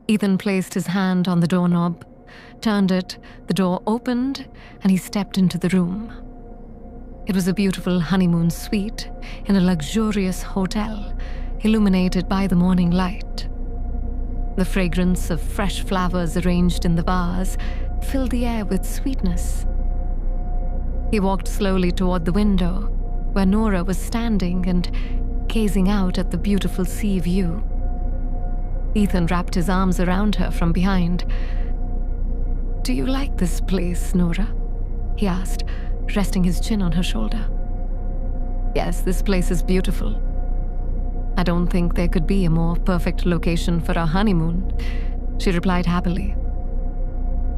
Ethan placed his hand on the doorknob, turned it, the door opened, and he stepped into the room. It was a beautiful honeymoon suite in a luxurious hotel, illuminated by the morning light. The fragrance of fresh flowers arranged in the vase filled the air with sweetness. He walked slowly toward the window, where Nora was standing and gazing out at the beautiful sea view. Ethan wrapped his arms around her from behind. "Do you like this place, Nora?" he asked, resting his chin on her shoulder. "Yes, this place is beautiful. I don't think there could be a more perfect location for our honeymoon," she replied happily.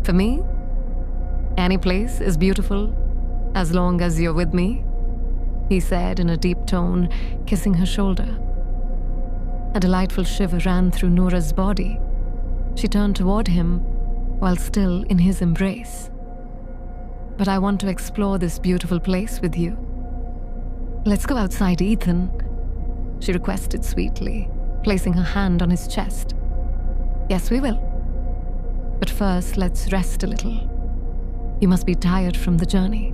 "For me, any place is beautiful as long as you're with me," he said in a deep tone, kissing her shoulder. A delightful shiver ran through Nora's body. She turned toward him while still in his embrace. "But I want to explore this beautiful place with you. Let's go outside, Ethan," she requested sweetly, placing her hand on his chest. "Yes, we will. But first, let's rest a little. You must be tired from the journey,"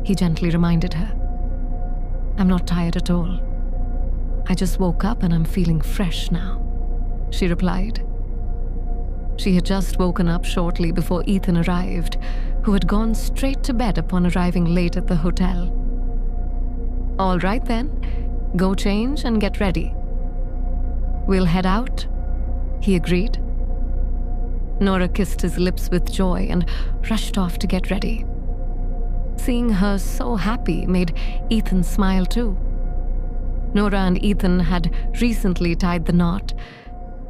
he gently reminded her. "I'm not tired at all. I just woke up and I'm feeling fresh now," she replied. She had just woken up shortly before Ethan arrived, who had gone straight to bed upon arriving late at the hotel. "All right then, go change and get ready. We'll head out," he agreed. Nora kissed his lips with joy and rushed off to get ready. Seeing her so happy made Ethan smile too. Nora and Ethan had recently tied the knot.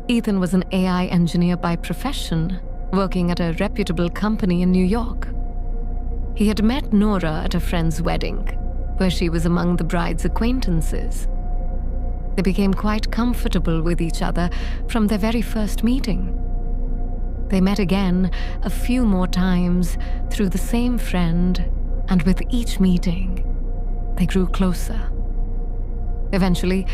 Ethan was an AI engineer by profession, working at a reputable company in New York. He had met Nora at a friend's wedding, where she was among the bride's acquaintances. They became quite comfortable with each other from their very first meeting. They met again a few more times through the same friend, and with each meeting, they grew closer. Eventually,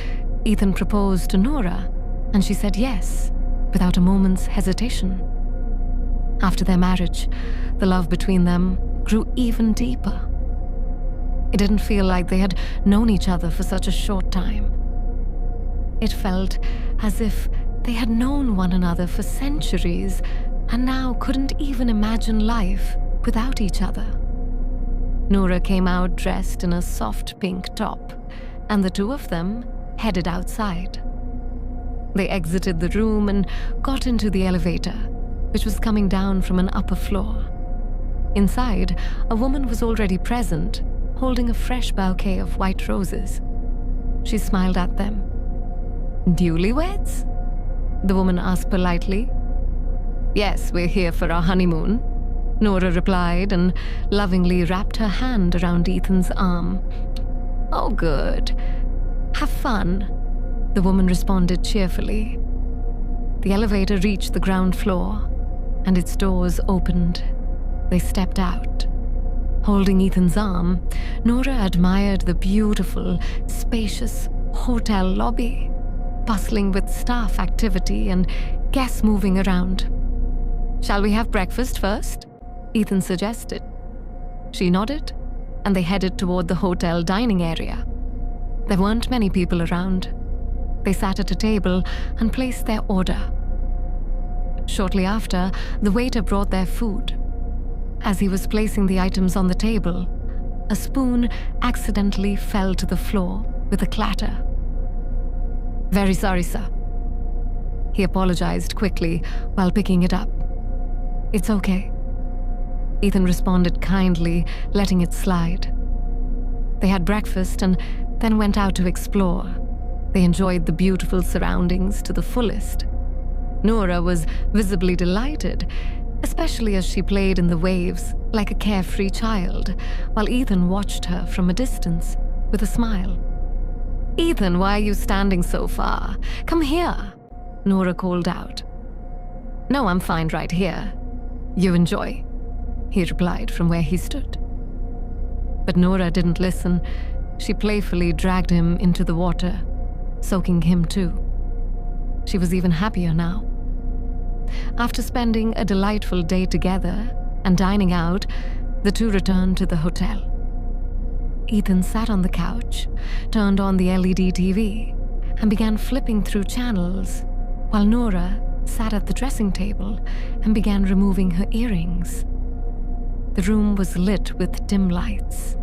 Ethan proposed to Nora, and she said yes, without a moment's hesitation. After their marriage, the love between them grew even deeper. It didn't feel like they had known each other for such a short time. It felt as if they had known one another for centuries and now couldn't even imagine life without each other. Nora came out dressed in a soft pink top, and the two of them headed outside. They exited the room and got into the elevator, which was coming down from an upper floor. Inside, a woman was already present, holding a fresh bouquet of white roses. She smiled at them. "Newlyweds?" the woman asked politely. "Yes, we're here for our honeymoon," Nora replied and lovingly wrapped her hand around Ethan's arm. "Oh, good. Have fun," the woman responded cheerfully. The elevator reached the ground floor, and its doors opened. They stepped out. Holding Ethan's arm, Nora admired the beautiful, spacious hotel lobby, bustling with staff activity and guests moving around. "Shall we have breakfast first?" Ethan suggested. She nodded, and they headed toward the hotel dining area. There weren't many people around. They sat at a table and placed their order. Shortly after, the waiter brought their food. As he was placing the items on the table, a spoon accidentally fell to the floor with a clatter. "Very sorry, sir." He apologized quickly while picking it up. "It's okay." Ethan responded kindly, letting it slide. They had breakfast and then went out to explore. They enjoyed the beautiful surroundings to the fullest. Nora was visibly delighted, especially as she played in the waves like a carefree child, while Ethan watched her from a distance with a smile. "Ethan, why are you standing so far? Come here," Nora called out. "No, I'm fine right here. You enjoy," he replied from where he stood. But Nora didn't listen. She playfully dragged him into the water, soaking him too. She was even happier now. After spending a delightful day together and dining out, the two returned to the hotel. Ethan sat on the couch, turned on the LED TV, and began flipping through channels, while Nora sat at the dressing table and began removing her earrings. The room was lit with dim lights.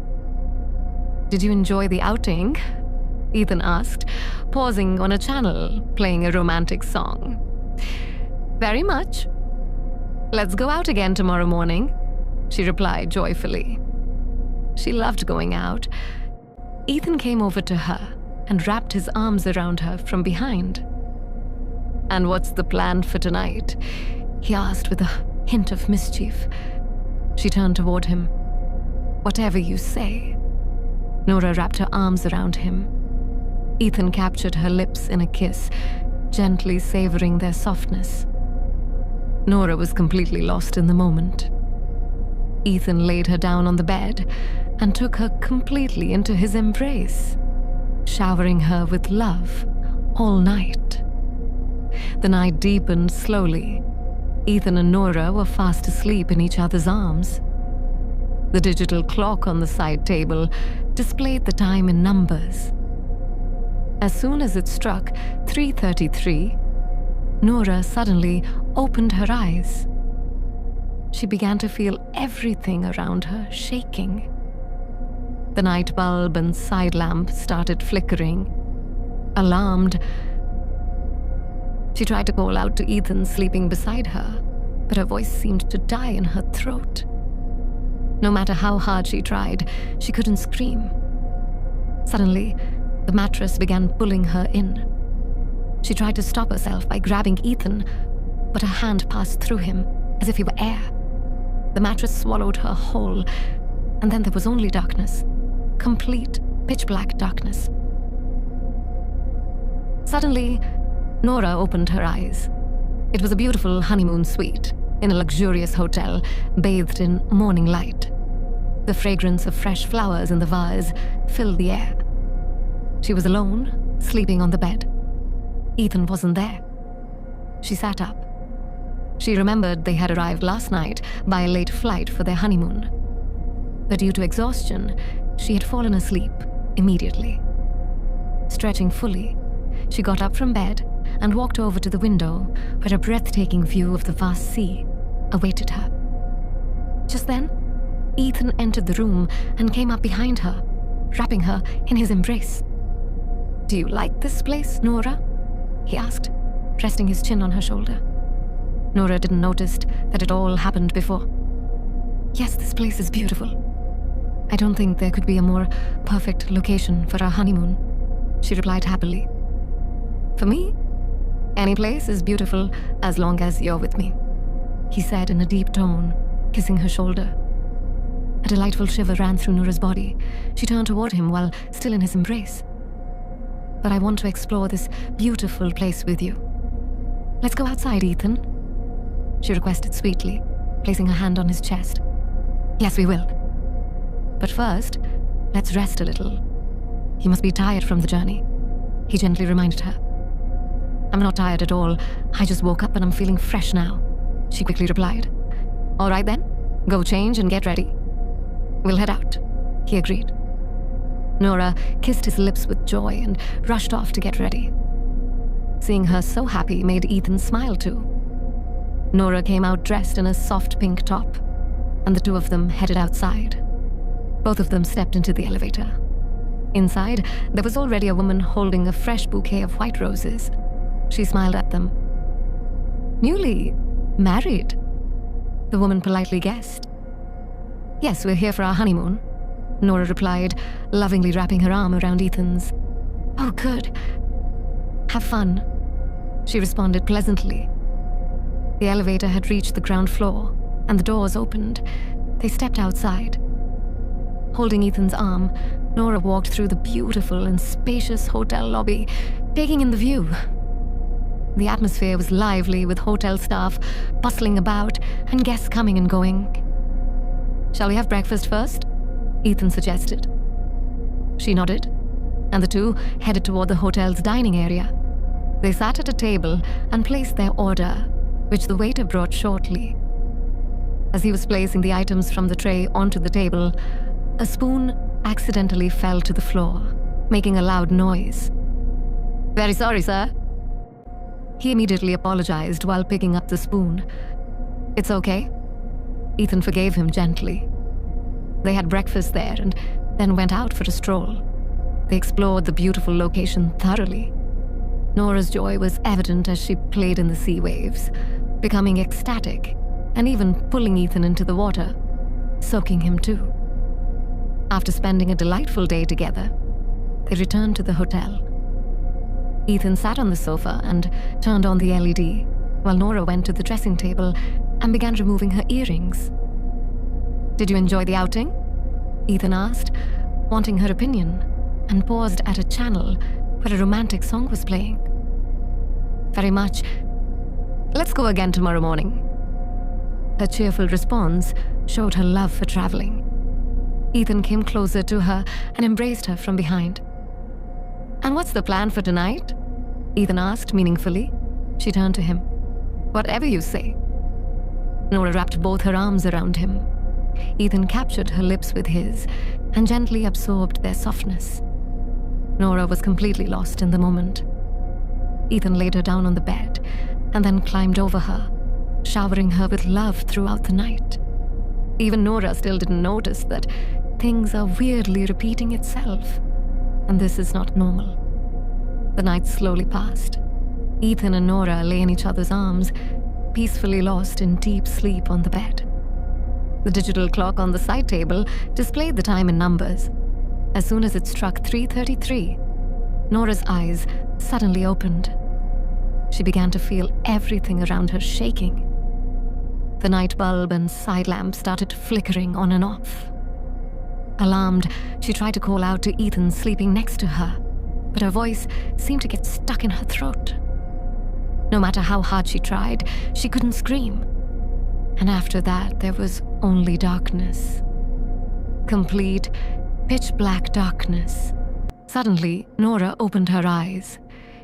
"Did you enjoy the outing?" Ethan asked, pausing on a channel, playing a romantic song. "Very much. Let's go out again tomorrow morning," she replied joyfully. She loved going out. Ethan came over to her and wrapped his arms around her from behind. "And what's the plan for tonight?" he asked with a hint of mischief. She turned toward him. "Whatever you say." Nora wrapped her arms around him. Ethan captured her lips in a kiss, gently savoring their softness. Nora was completely lost in the moment. Ethan laid her down on the bed and took her completely into his embrace, showering her with love all night. The night deepened slowly. Ethan and Nora were fast asleep in each other's arms. The digital clock on the side table displayed the time in numbers. As soon as it struck 3:33, Nora suddenly opened her eyes. She began to feel everything around her shaking. The night bulb and side lamp started flickering. Alarmed, she tried to call out to Ethan sleeping beside her, but her voice seemed to die in her throat. No matter how hard she tried, she couldn't scream. Suddenly, the mattress began pulling her in. She tried to stop herself by grabbing Ethan, but her hand passed through him as if he were air. The mattress swallowed her whole, and then there was only darkness. Complete, pitch-black darkness. Suddenly, Nora opened her eyes. It was a beautiful honeymoon suite in a luxurious hotel, bathed in morning light. The fragrance of fresh flowers in the vase filled the air. She was alone, sleeping on the bed. Ethan wasn't there. She sat up. She remembered they had arrived last night by a late flight for their honeymoon. But due to exhaustion, she had fallen asleep immediately. Stretching fully, she got up from bed and walked over to the window where a breathtaking view of the vast sea awaited her. Just then, Ethan entered the room and came up behind her, wrapping her in his embrace. "Do you like this place, Nora?" he asked, resting his chin on her shoulder. Nora didn't notice that it all happened before. "Yes, this place is beautiful. I don't think there could be a more perfect location for our honeymoon," she replied happily. "For me, any place is beautiful as long as you're with me," he said in a deep tone, kissing her shoulder. A delightful shiver ran through Nora's body. She turned toward him while still in his embrace. "But I want to explore this beautiful place with you. Let's go outside, Ethan," she requested sweetly, placing her hand on his chest. "Yes, we will. But first, let's rest a little. You must be tired from the journey," he gently reminded her. "I'm not tired at all. I just woke up and I'm feeling fresh now," she quickly replied. "All right then, go change and get ready. We'll head out," he agreed. Nora kissed his lips with joy and rushed off to get ready. Seeing her so happy made Ethan smile too. Nora came out dressed in a soft pink top, and the two of them headed outside. Both of them stepped into the elevator. Inside, there was already a woman holding a fresh bouquet of white roses. She smiled at them. "Newly married?" the woman politely guessed. "Yes, we're here for our honeymoon," Nora replied, lovingly wrapping her arm around Ethan's. "Oh, good. Have fun," she responded pleasantly. The elevator had reached the ground floor, and the doors opened. They stepped outside. Holding Ethan's arm, Nora walked through the beautiful and spacious hotel lobby, taking in the view. The atmosphere was lively, with hotel staff bustling about and guests coming and going. "Shall we have breakfast first?" Ethan suggested. She nodded, and the two headed toward the hotel's dining area. They sat at a table and placed their order, which the waiter brought shortly. As he was placing the items from the tray onto the table, a spoon accidentally fell to the floor, making a loud noise. "Very sorry, sir." He immediately apologized while picking up the spoon. "It's okay." Ethan forgave him gently. They had breakfast there and then went out for a stroll. They explored the beautiful location thoroughly. Nora's joy was evident as she played in the sea waves, becoming ecstatic and even pulling Ethan into the water, soaking him too. After spending a delightful day together, they returned to the hotel. Ethan sat on the sofa and turned on the LED, while Nora went to the dressing table and began removing her earrings. "Did you enjoy the outing?" Ethan asked, wanting her opinion, and paused at a channel where a romantic song was playing. "Very much. Let's go again tomorrow morning." Her cheerful response showed her love for traveling. Ethan came closer to her and embraced her from behind. "And what's the plan for tonight?" Ethan asked meaningfully. She turned to him. "Whatever you say." Nora wrapped both her arms around him. Ethan captured her lips with his and gently absorbed their softness. Nora was completely lost in the moment. Ethan laid her down on the bed and then climbed over her, showering her with love throughout the night. Even Nora still didn't notice that things are weirdly repeating itself, and this is not normal. The night slowly passed. Ethan and Nora lay in each other's arms, peacefully lost in deep sleep on the bed. The digital clock on the side table displayed the time in numbers. As soon as it struck 3:33, Nora's eyes suddenly opened. She began to feel everything around her shaking. The night bulb and side lamp started flickering on and off. Alarmed, she tried to call out to Ethan sleeping next to her, but her voice seemed to get stuck in her throat. No matter how hard she tried, she couldn't scream. And after that, there was only darkness. Complete, pitch-black darkness. Suddenly, Nora opened her eyes.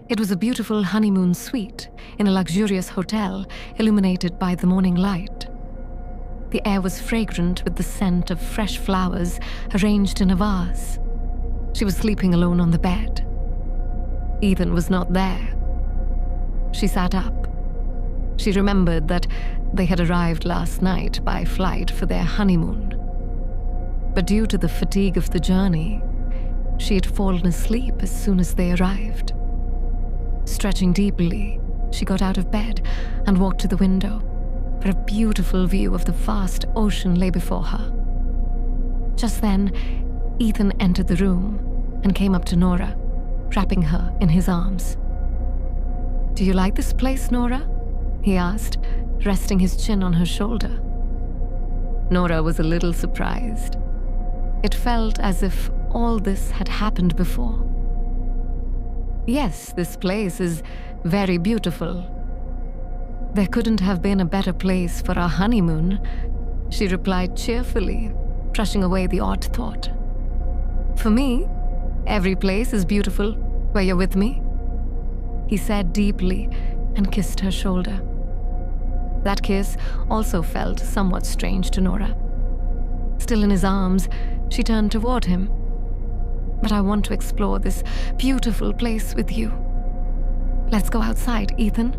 It was a beautiful honeymoon suite in a luxurious hotel illuminated by the morning light. The air was fragrant with the scent of fresh flowers arranged in a vase. She was sleeping alone on the bed. Ethan was not there. She sat up. She remembered that they had arrived last night by flight for their honeymoon. But due to the fatigue of the journey, she had fallen asleep as soon as they arrived. Stretching deeply, she got out of bed and walked to the window, where a beautiful view of the vast ocean lay before her. Just then, Ethan entered the room and came up to Nora, wrapping her in his arms. "Do you like this place, Nora?" he asked, resting his chin on her shoulder. Nora was a little surprised. It felt as if all this had happened before. "Yes, this place is very beautiful. There couldn't have been a better place for our honeymoon," she replied cheerfully, brushing away the odd thought. "For me, every place is beautiful where you're with me," he said deeply and kissed her shoulder. That kiss also felt somewhat strange to Nora. Still in his arms, she turned toward him. "But I want to explore this beautiful place with you. Let's go outside, Ethan,"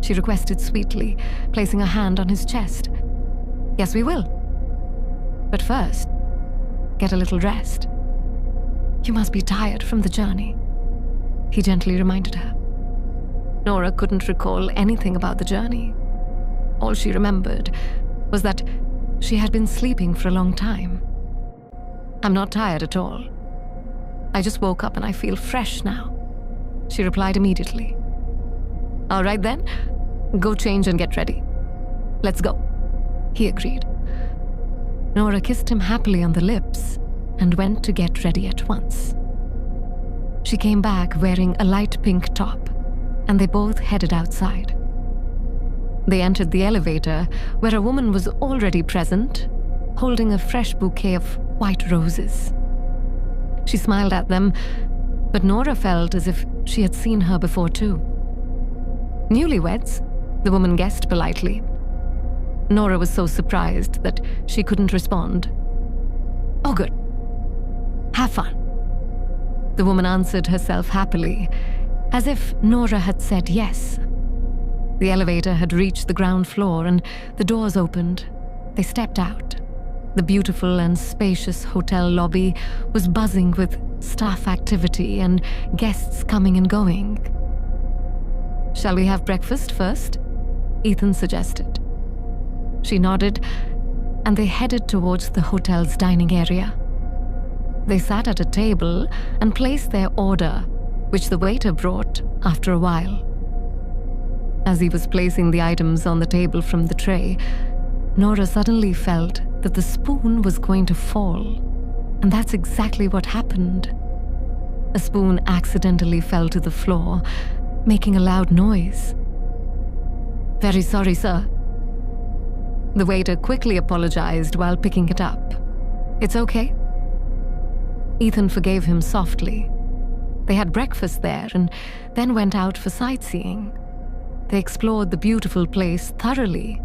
she requested sweetly, placing a hand on his chest. "Yes, we will. But first, get a little rest. You must be tired from the journey," he gently reminded her. Nora couldn't recall anything about the journey. All she remembered was that she had been sleeping for a long time. "I'm not tired at all. I just woke up and I feel fresh now," she replied immediately. "All right then, go change and get ready. Let's go," he agreed. Nora kissed him happily on the lips and went to get ready at once. She came back wearing a light pink top, and they both headed outside. They entered the elevator, where a woman was already present, holding a fresh bouquet of white roses. She smiled at them, but Nora felt as if she had seen her before too. "Newlyweds?" The woman guessed politely. Nora was so surprised that she couldn't respond. "Oh, good. Have fun." The woman answered herself happily, as if Nora had said yes. The elevator had reached the ground floor and the doors opened. They stepped out. The beautiful and spacious hotel lobby was buzzing with staff activity and guests coming and going. "Shall we have breakfast first?" Ethan suggested. She nodded, and they headed towards the hotel's dining area. They sat at a table and placed their order, which the waiter brought after a while. As he was placing the items on the table from the tray, Nora suddenly felt that the spoon was going to fall, and that's exactly what happened. A spoon accidentally fell to the floor, making a loud noise. "Very sorry, sir." The waiter quickly apologized while picking it up. "It's okay." Ethan forgave him softly. They had breakfast there and then went out for sightseeing. They explored the beautiful place thoroughly,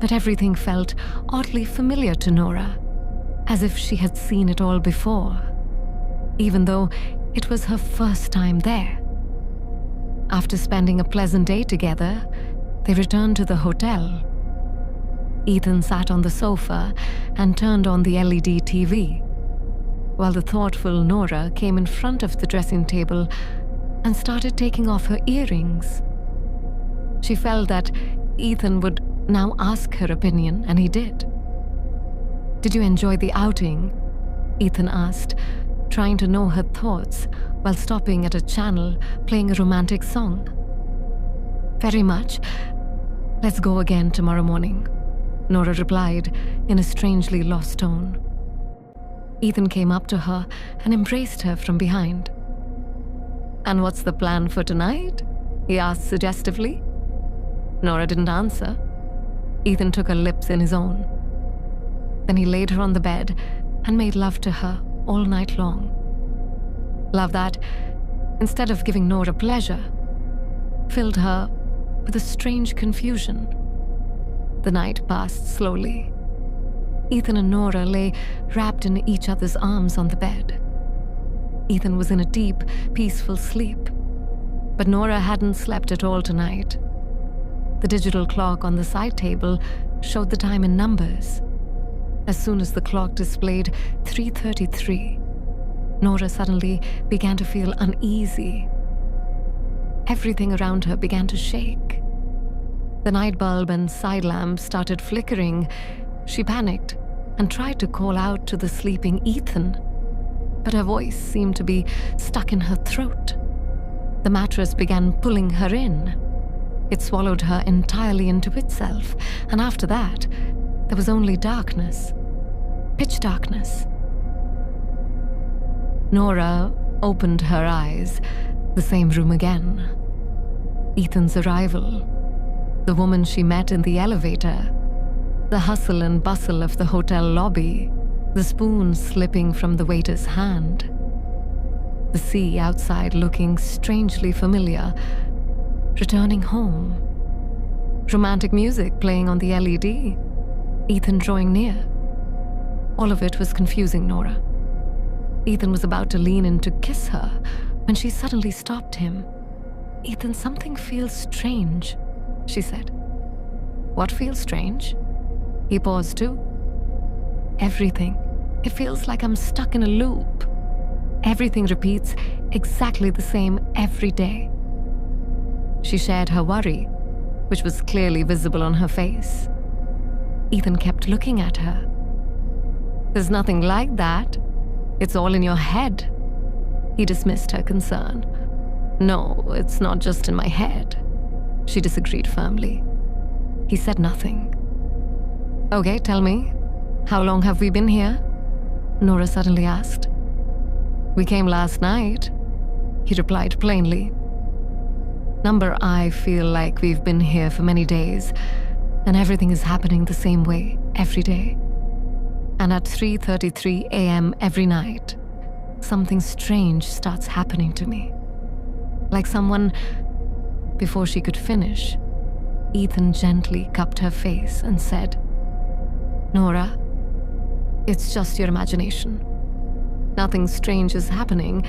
but everything felt oddly familiar to Nora, as if she had seen it all before, even though it was her first time there. After spending a pleasant day together, they returned to the hotel. Ethan sat on the sofa and turned on the LED TV, while the thoughtful Nora came in front of the dressing table and started taking off her earrings. She felt that Ethan would now ask her opinion, and he did. "Did you enjoy the outing?" Ethan asked, trying to know her thoughts while stopping at a channel playing a romantic song. "Very much. Let's go again tomorrow morning," Nora replied in a strangely lost tone. Ethan came up to her and embraced her from behind. "And what's the plan for tonight?" he asked suggestively. Nora didn't answer. Ethan took her lips in his own. Then he laid her on the bed and made love to her all night long. Love that, instead of giving Nora pleasure, filled her with a strange confusion. The night passed slowly. Ethan and Nora lay wrapped in each other's arms on the bed. Ethan was in a deep, peaceful sleep, but Nora hadn't slept at all tonight. The digital clock on the side table showed the time in numbers. As soon as the clock displayed 3:33, Nora suddenly began to feel uneasy. Everything around her began to shake. The night bulb and side lamp started flickering. She panicked and tried to call out to the sleeping Ethan, but her voice seemed to be stuck in her throat. The mattress began pulling her in. It swallowed her entirely into itself, and after that, there was only darkness. Pitch darkness. Nora opened her eyes. The same room again. Ethan's arrival. The woman she met in the elevator. The hustle and bustle of the hotel lobby. The spoon slipping from the waiter's hand. The sea outside looking strangely familiar. Returning home. Romantic music playing on the LED. Ethan drawing near. All of it was confusing Nora. Ethan was about to lean in to kiss her when she suddenly stopped him. "Ethan, something feels strange," she said. "What feels strange?" He paused too. "Everything. It feels like I'm stuck in a loop. Everything repeats exactly the same every day." She shared her worry, which was clearly visible on her face. Ethan kept looking at her. "There's nothing like that. It's all in your head." He dismissed her concern. "No, it's not just in my head." She disagreed firmly. He said nothing. "Okay, tell me, how long have we been here?" Nora suddenly asked. "We came last night," he replied plainly. "Number, I feel like we've been here for many days, and everything is happening the same way every day. And at 3:33 a.m. every night, something strange starts happening to me. Like someone..." Before she could finish, Ethan gently cupped her face and said, "Nora, it's just your imagination. Nothing strange is happening.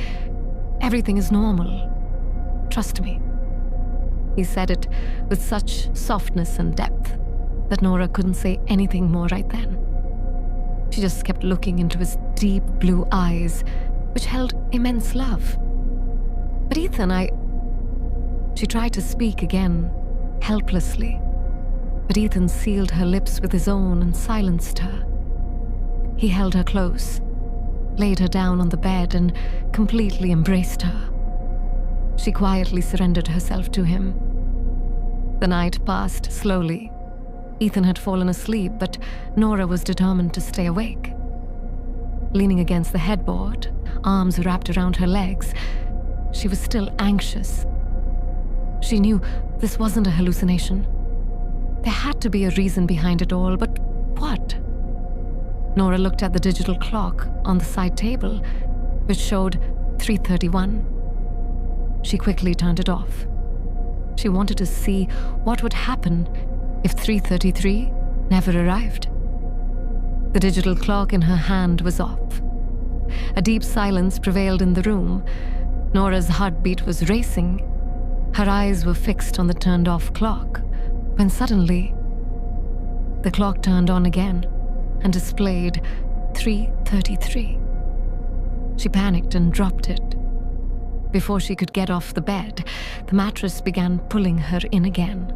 Everything is normal. Trust me." He said it with such softness and depth that Nora couldn't say anything more right then. She just kept looking into his deep blue eyes, which held immense love. "But Ethan, She tried to speak again, helplessly, but Ethan sealed her lips with his own and silenced her. He held her close, laid her down on the bed, and completely embraced her. She quietly surrendered herself to him. The night passed slowly. Ethan had fallen asleep, but Nora was determined to stay awake. Leaning against the headboard, arms wrapped around her legs, she was still anxious. She knew this wasn't a hallucination. There had to be a reason behind it all, but what? Nora looked at the digital clock on the side table, which showed 3:31. She quickly turned it off. She wanted to see what would happen if 3:33 never arrived. The digital clock in her hand was off. A deep silence prevailed in the room. Nora's heartbeat was racing. Her eyes were fixed on the turned-off clock, when suddenly, the clock turned on again and displayed 3:33. She panicked and dropped it. Before she could get off the bed, the mattress began pulling her in again.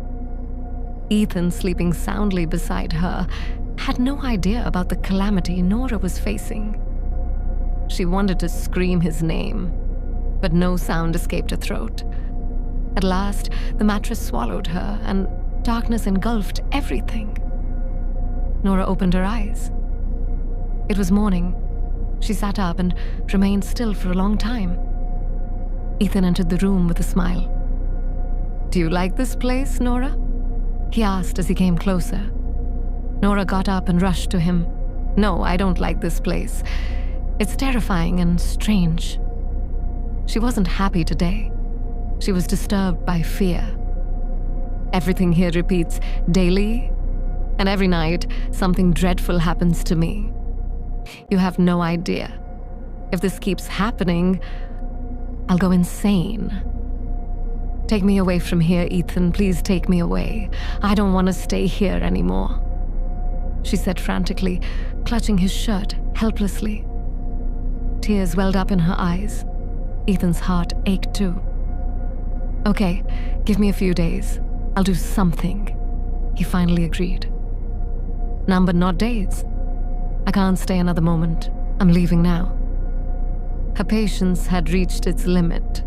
Ethan, sleeping soundly beside her, had no idea about the calamity Nora was facing. She wanted to scream his name, but no sound escaped her throat. At last, the mattress swallowed her, and darkness engulfed everything. Nora opened her eyes. It was morning. She sat up and remained still for a long time. Ethan entered the room with a smile. "Do you like this place, Nora?" he asked as he came closer. Nora got up and rushed to him. "No, I don't like this place. It's terrifying and strange." She wasn't happy today. She was disturbed by fear. "Everything here repeats daily, and every night something dreadful happens to me. You have no idea. If this keeps happening, I'll go insane. Take me away from here, Ethan. Please take me away. I don't want to stay here anymore," she said frantically, clutching his shirt helplessly. Tears welled up in her eyes. Ethan's heart ached too. "Okay, give me a few days. I'll do something," he finally agreed. "Number, not days. I can't stay another moment. I'm leaving now." Her patience had reached its limit.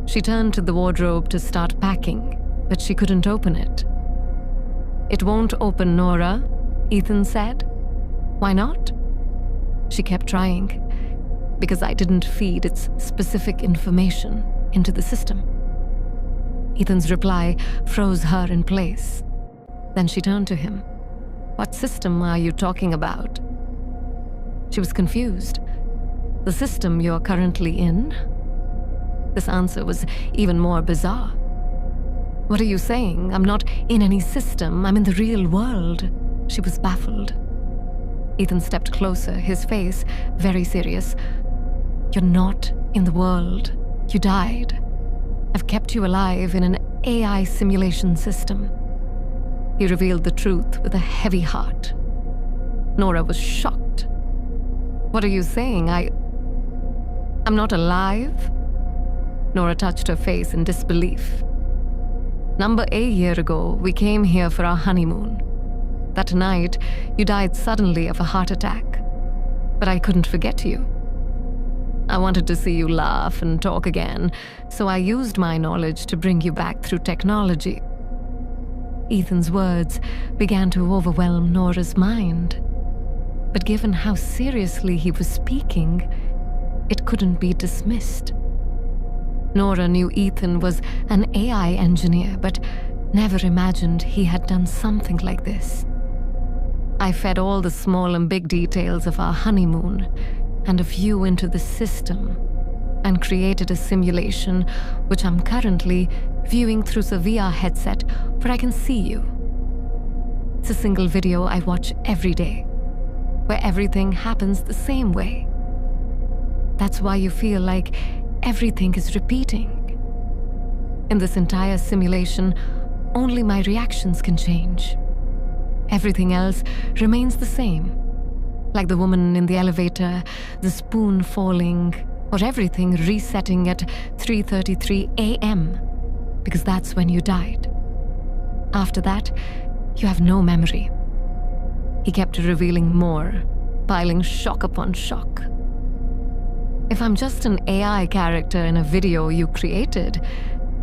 She turned to the wardrobe to start packing, but she couldn't open it. "It won't open, Nora," Ethan said. "Why not?" She kept trying. "Because I didn't feed its specific information into the system." Ethan's reply froze her in place. Then she turned to him. "What system are you talking about?" She was confused. "The system you're currently in?" This answer was even more bizarre. "What are you saying? I'm not in any system. I'm in the real world." She was baffled. Ethan stepped closer, his face very serious. "You're not in the world. You died. I've kept you alive in an AI simulation system." He revealed the truth with a heavy heart. Nora was shocked. "What are you saying? I'm not alive?" Nora touched her face in disbelief. "Number, a year ago, we came here for our honeymoon. That night, you died suddenly of a heart attack. But I couldn't forget you. I wanted to see you laugh and talk again, so I used my knowledge to bring you back through technology." Ethan's words began to overwhelm Nora's mind. But given how seriously he was speaking, it couldn't be dismissed. Nora knew Ethan was an AI engineer, but never imagined he had done something like this. "I fed all the small and big details of our honeymoon and of you into the system. and created a simulation which I'm currently viewing through the VR headset where I can see you. It's a single video I watch every day, where everything happens the same way. That's why you feel like everything is repeating. In this entire simulation, only my reactions can change. Everything else remains the same, like the woman in the elevator, the spoon falling, or everything resetting at 3:33 a.m., because that's when you died. After that, you have no memory. He kept revealing more, piling shock upon shock. If I'm just an AI character in a video you created,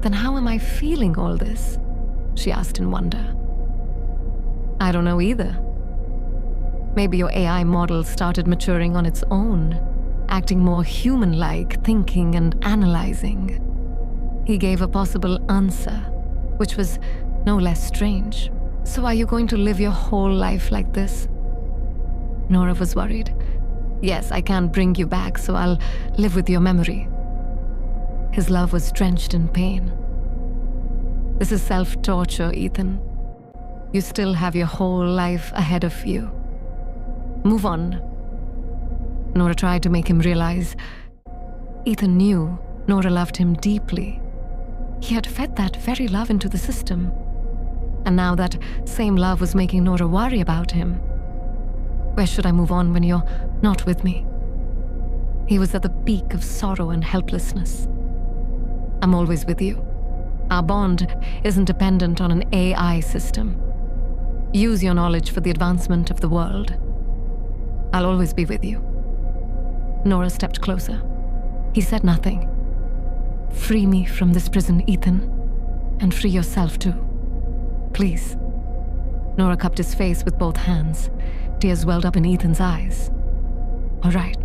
then how am I feeling all this? She asked in wonder. I don't know either. Maybe your AI model started maturing on its own, acting more human-like, thinking and analyzing. He gave a possible answer, which was no less strange. So are you going to live your whole life like this? Nora was worried. Yes, I can't bring you back, so I'll live with your memory. His love was drenched in pain. This is self-torture, Ethan. You still have your whole life ahead of you. Move on. Nora tried to make him realize. Ethan knew Nora loved him deeply. He had fed that very love into the system. And now that same love was making Nora worry about him. Where should I move on when you're not with me? He was at the peak of sorrow and helplessness. I'm always with you. Our bond isn't dependent on an AI system. Use your knowledge for the advancement of the world. I'll always be with you. Nora stepped closer. He said nothing. Free me from this prison, Ethan, and free yourself too. Please. Nora cupped his face with both hands. Tears welled up in Ethan's eyes. All right,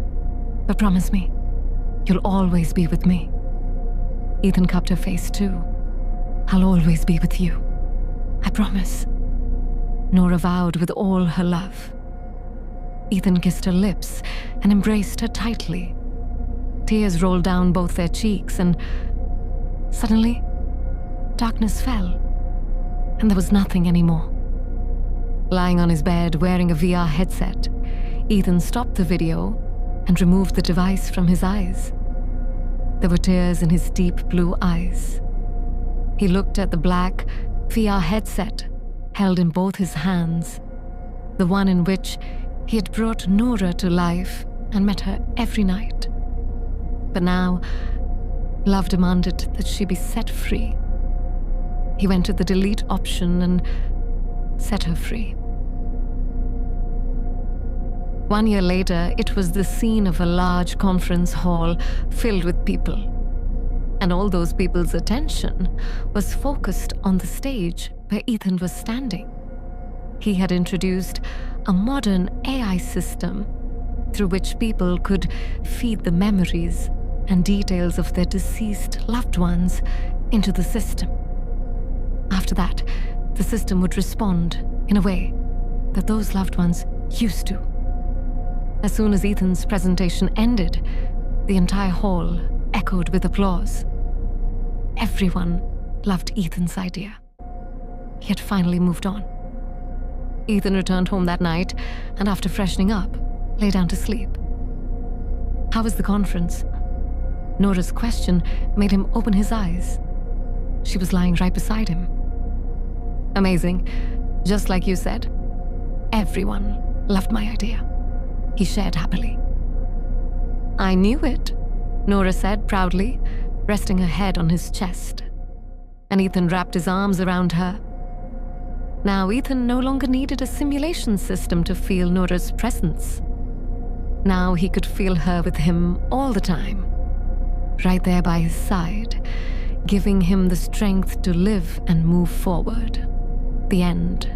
but promise me, you'll always be with me. Ethan cupped her face too. I'll always be with you. I promise. Nora vowed with all her love. Ethan kissed her lips and embraced her tightly. Tears rolled down both their cheeks, and suddenly, darkness fell, and there was nothing anymore. Lying on his bed, wearing a VR headset, Ethan stopped the video and removed the device from his eyes. There were tears in his deep blue eyes. He looked at the black VR headset held in both his hands, the one in which he had brought Nora to life and met her every night. But now, love demanded that she be set free. He went to the delete option and set her free. 1 year later, it was the scene of a large conference hall filled with people. And all those people's attention was focused on the stage where Ethan was standing. He had introduced a modern AI system through which people could feed the memories and details of their deceased loved ones into the system. After that, the system would respond in a way that those loved ones used to. As soon as Ethan's presentation ended, the entire hall echoed with applause. Everyone loved Ethan's idea. He had finally moved on. Ethan returned home that night, and after freshening up, lay down to sleep. How was the conference? Nora's question made him open his eyes. She was lying right beside him. Amazing. Just like you said. Everyone loved my idea. He shared happily. I knew it, Nora said proudly, resting her head on his chest. And Ethan wrapped his arms around her. Now Ethan no longer needed a simulation system to feel Nora's presence. Now he could feel her with him all the time, right there by his side, giving him the strength to live and move forward. The end.